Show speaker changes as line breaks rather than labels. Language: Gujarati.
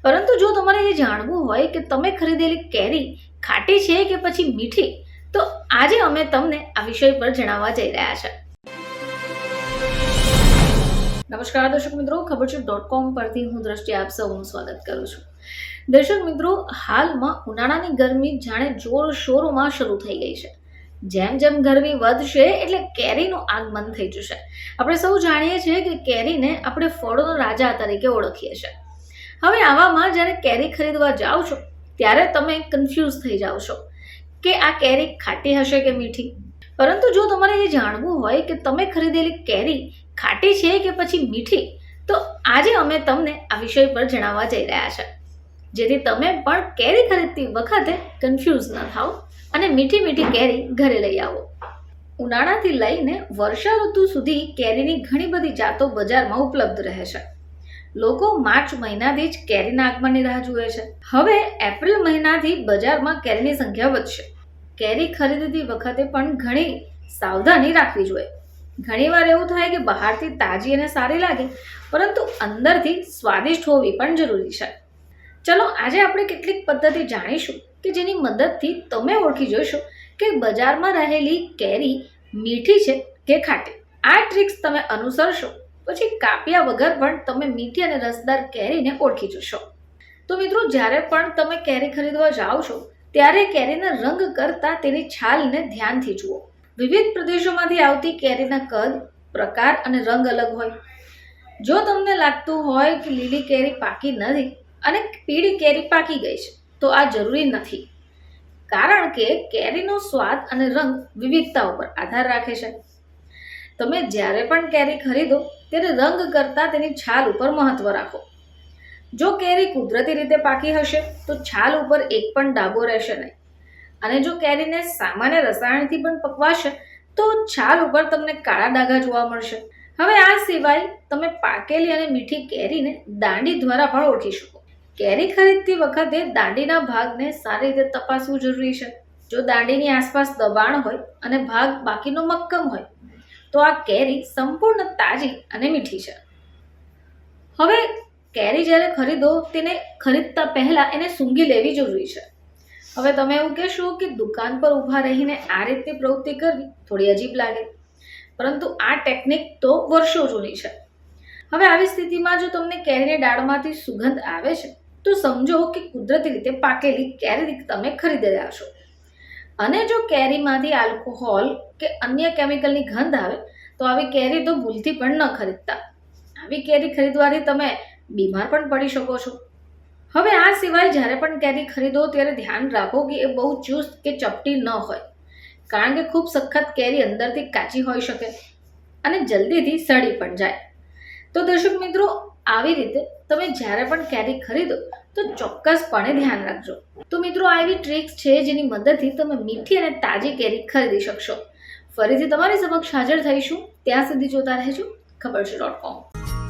પરંતુ જો તમારે એ જાણવું હોય કે તમે ખરીદેલી કેરી ખાટી છે કે પછી મીઠી, તો આજે અમે તમને આ વિષય પર જણાવવા જઈ રહ્યા છે. નમસ્કાર દર્શક મિત્રો, ખબરછટ.com પરથી હું દ્રષ્ટિ આપ સૌનું સ્વાગત કરું છું. દર્શક મિત્રો, હાલમાં ઉનાળાની ગરમી જાણે જોરશોરોમાં શરૂ થઈ ગઈ છે. જેમ જેમ ગરમી વધશે એટલે કેરીનું આગમન થઈ જશે. આપણે સૌ જાણીએ છીએ કે કેરીને આપણે ફળોનો રાજા તરીકે ઓળખીએ છીએ. હવે આવામાં જ્યારે કેરી ખરીદવા જાઓ છો ત્યારે તમે કન્ફ્યુઝ થઈ જાઓ છો કે આ કેરી ખાટી હશે કે મીઠી. પરંતુ જો તમારે એ જાણવું હોય કે તમે ખરીદેલી કેરી ખાટી છે કે પછી મીઠી, તો આજે અમે તમને આ વિષય પર જણાવવા જઈ રહ્યા છે, જેથી તમે પણ કેરી ખરીદતી વખતે કન્ફ્યુઝ ન થાઓ અને મીઠી મીઠી કેરી ઘરે લઈ આવો. ઉનાળાથી લઈને વર્ષા ઋતુ સુધી કેરીની ઘણી બધી જાતો બજારમાં ઉપલબ્ધ રહે છે. લોકો માર્ચ મહિનાથી જ કેરીના આગમનની રાહ જુએ છે. હવે એપ્રિલ મહિનાથી બજારમાં કેરીની સંખ્યા વધશે. કેરી ખરીદતી વખતે પણ ઘણી સાવધાની રાખવી જોઈએ. ઘણીવાર એવું થાય કે બહારથી તાજી અને સારી લાગે, પરંતુ અંદરથી સ્વાદિષ્ટ હોવી પણ જરૂરી છે. ચલો આજે આપણે કેટલીક પદ્ધતિ જાણીશું કે જેની મદદથી તમે ઓળખી જોશો કે બજારમાં રહેલી કેરી મીઠી છે કે ખાટી. આ ટ્રિક્સ તમે અનુસરશો પછી કાપ્યા વગર પણ તમે મીઠી અને રસદાર કેરીને ઓળખી જશો. તો મિત્રો, જ્યારે પણ તમે કેરી ખરીદવા જાઓ છો ત્યારે કેરીના રંગ કરતાં તેની છાલને ધ્યાનથી જુઓ. વિવિધ પ્રદેશોમાંથી આવતી કેરીના કદ, પ્રકાર અને રંગ અલગ હોય. જો તમને લાગતું હોય કે લીલી કેરી પાકી નથી અને પીળી કેરી પાકી ગઈ છે, તો આ જરૂરી નથી, કારણ કે કેરીનો સ્વાદ અને રંગ વિવિધતા ઉપર આધાર રાખે છે. તમે જ્યારે પણ કેરી ખરીદો ત્યારે રંગ કરતાં તેની છાલ ઉપર મહત્વ રાખો. જો કેરી કુદરતી રીતે પાકી હશે તો છાલ ઉપર એક પણ ડાઘો રહેશે નહીં, અને જો કેરીને સામાન્ય રસાયણથી પણ પકવાશે તો છાલ ઉપર તમને કાળા ડાઘા જોવા મળશે. હવે આ સિવાય તમે પાકેલી અને મીઠી કેરીને દાંડી દ્વારા પણ ઓળખી શકો. કેરી ખરીદતી વખતે દાંડીના ભાગને સારી રીતે તપાસવું જરૂરી છે. જો દાંડીની આસપાસ દબાણ હોય અને ભાગ બાકીનો મક્કમ હોય તો આ કેરી સંપૂર્ણ તાજી અને મીઠી છે. હવે કેરી જ્યારે ખરીદો તેને ખરીદતા પહેલા એને સૂંઘી લેવી જરૂરી છે. હવે તમે એવું કહેશો કે દુકાન પર ઊભા રહીને આ રીતની પ્રવૃત્તિ કરવી થોડી અજીબ લાગે, પરંતુ આ ટેકનિક તો વર્ષો જૂની છે. હવે આવી સ્થિતિમાં જો તમને કેરીની ડાળમાંથી સુગંધ આવે છે તો સમજો કે કુદરતી રીતે પાકેલી કેરી તમે ખરીદી રહ્યા છો. અને જો કેરીમાંથી આલ્કોહોલ કે અન્ય કેમિકલની ગંધ આવે તો આવી કેરી તો ભૂલથી પણ ન ખરીદતા. આવી કેરી ખરીદવાથી તમે બીમાર પણ પડી શકો છો. હવે આ સિવાય જ્યારે પણ કેરી ખરીદો ત્યારે ધ્યાન રાખો કે એ બહુ ચુસ્ત કે ચપટી ન હોય, કારણ કે ખૂબ સખત કેરી અંદરથી કાચી હોઈ શકે અને જલ્દીથી સડી પણ જાય. તો દર્શક મિત્રો, આવી રીતે તમે જ્યારે પણ કેરી ખરીદો તો ચોક્કસપણે ધ્યાન રાખજો. તો મિત્રો, આ એવી ટ્રિક્સ છે જેની મદદથી તમે મીઠી અને તાજી કેરી ખરીદી શકશો. ફરીથી તમારી સમક્ષ હાજર થઈશું. ત્યાં સુધી જોતા રહેજો ખબરછટ.com.